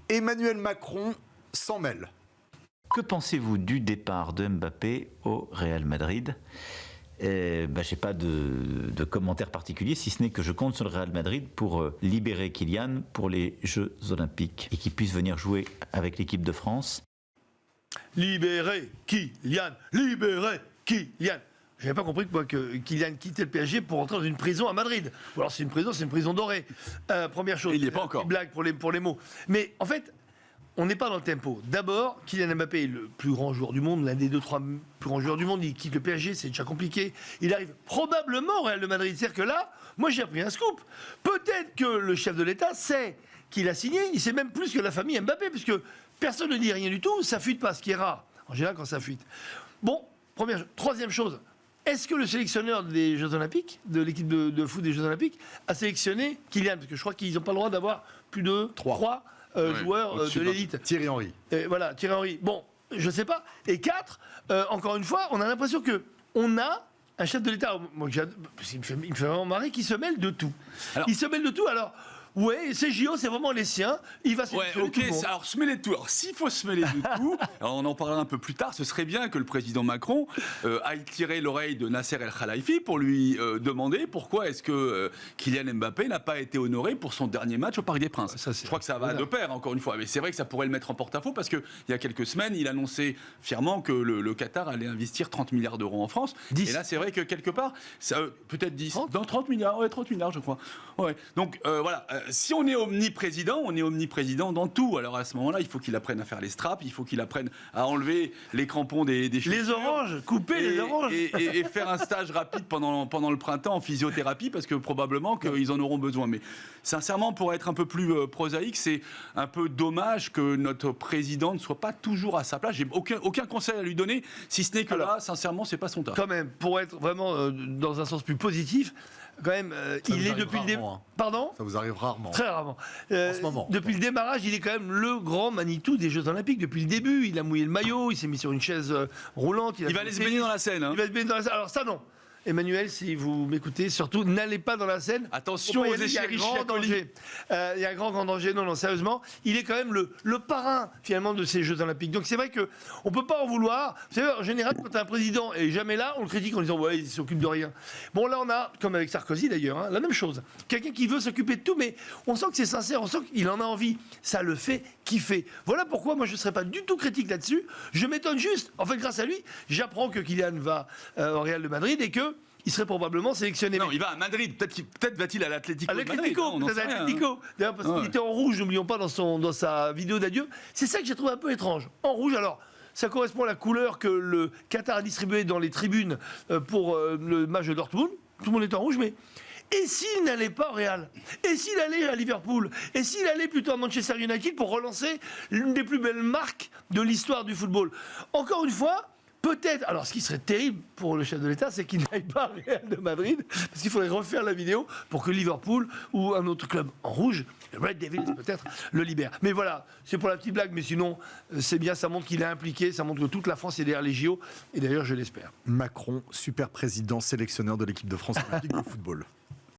Emmanuel Macron s'en mêle. Que pensez-vous du départ de Mbappé au Real Madrid ? Je n'ai pas de commentaire particulier, si ce n'est que je compte sur le Real Madrid pour libérer Kylian pour les Jeux Olympiques et qu'il puisse venir jouer avec l'équipe de France. Libérer Kylian, libérer Kylian. Je n'avais pas compris que Kylian quittait le PSG pour rentrer dans une prison à Madrid. Ou alors c'est une prison dorée. Première chose. Et il n'y est pas encore. Blague pour les mots. Mais en fait, on n'est pas dans le tempo. D'abord, Kylian Mbappé est le plus grand joueur du monde, l'un des 2-3 plus grands joueurs du monde. Il quitte le PSG, c'est déjà compliqué. Il arrive probablement au Real de Madrid. C'est-à-dire que là, moi j'ai appris un scoop. Peut-être que le chef de l'État sait qu'il a signé. Il sait même plus que la famille Mbappé, puisque personne ne dit rien du tout. Ça fuite pas, ce qui est rare. En général, quand ça fuite. Bon, troisième chose. Est-ce que le sélectionneur des Jeux Olympiques, de l'équipe de foot des Jeux Olympiques, a sélectionné Kylian ? Parce que je crois qu'ils n'ont pas le droit d'avoir plus de 3 joueurs de l'élite. Thierry Henry. Voilà, Thierry Henry. Bon, je ne sais pas. Et 4, encore une fois, on a l'impression qu'on a un chef de l'État, moi, il me fait vraiment marrer, qui se mêle de tout. Alors, il se mêle de tout, alors... Ouais, ces JO, c'est vraiment les siens. Il va se mêler de tout le monde. Alors, se mêler de tout. Alors, s'il faut se mêler de tout, alors on en parlera un peu plus tard, ce serait bien que le président Macron aille tirer l'oreille de Nasser El Khelaifi pour lui demander pourquoi est-ce que Kylian Mbappé n'a pas été honoré pour son dernier match au Parc des Princes. Je crois que ça va de pair, encore une fois. Mais c'est vrai que ça pourrait le mettre en porte-à-faux parce qu'il y a quelques semaines, il annonçait fièrement que le Qatar allait investir 30 milliards d'euros en France. 10. Et là, c'est vrai que quelque part, peut-être 10. 30 dans 30 milliards, ouais, 30 milliards, je crois. Ouais. Donc, voilà. Si on est omniprésident dans tout. Alors à ce moment-là, il faut qu'il apprenne à faire les straps, il faut qu'il apprenne à enlever les crampons des chaussures. Les oranges, couper les oranges. Et faire un stage rapide pendant le printemps en physiothérapie, parce que probablement qu'ils en auront besoin. Mais sincèrement, pour être un peu plus prosaïque, c'est un peu dommage que notre président ne soit pas toujours à sa place. J'ai aucun conseil à lui donner, si ce n'est que là, sincèrement, c'est pas son taf. Quand même, pour être vraiment dans un sens plus positif, quand même, il est depuis le début. Pardon ? Ça vous arrive rarement. Très rarement. En ce moment. Depuis le démarrage, il est quand même le grand Manitou des Jeux Olympiques. Depuis le début, il a mouillé le maillot, il s'est mis sur une chaise roulante. Il va aller se baigner dans la Seine. Hein. Il va se baigner dans la Seine. Alors ça, non. Emmanuel, si vous m'écoutez, surtout, n'allez pas dans la Seine. Attention aux échecs. Il y a un grand danger. Non, sérieusement. Il est quand même le parrain, finalement, de ces Jeux Olympiques. Donc c'est vrai qu'on ne peut pas en vouloir. Vous savez, en général, quand un président est jamais là, on le critique en disant « ouais, il s'occupe de rien ». Bon, là, on a, comme avec Sarkozy d'ailleurs, hein, la même chose. Quelqu'un qui veut s'occuper de tout, mais on sent que c'est sincère, on sent qu'il en a envie. Ça le fait kiffer. Voilà pourquoi moi, je ne serais pas du tout critique là-dessus. Je m'étonne juste. En fait, grâce à lui, j'apprends que Kylian va au Real de Madrid et que il serait probablement sélectionné. Non, il va à Madrid. Peut-être va-t-il à l'Atlético de Madrid. L'Atlético. D'ailleurs, parce qu'il était en rouge, n'oublions pas, dans sa vidéo d'adieu. C'est ça que j'ai trouvé un peu étrange. En rouge, alors, ça correspond à la couleur que le Qatar a distribuée dans les tribunes pour le match de Dortmund. Tout le monde est en rouge, mais... Et s'il n'allait pas au Real ? Et s'il allait à Liverpool ? Et s'il allait plutôt à Manchester United pour relancer l'une des plus belles marques de l'histoire du football ? Encore une fois... Peut-être, alors ce qui serait terrible pour le chef de l'État, c'est qu'il n'aille pas au Real de Madrid, parce qu'il faudrait refaire la vidéo pour que Liverpool ou un autre club en rouge, le Red Devils peut-être, le libère. Mais voilà, c'est pour la petite blague, mais sinon, c'est bien, ça montre qu'il est impliqué, ça montre que toute la France est derrière les JO, et d'ailleurs je l'espère. Macron, super président, sélectionneur de l'équipe de France olympique de football.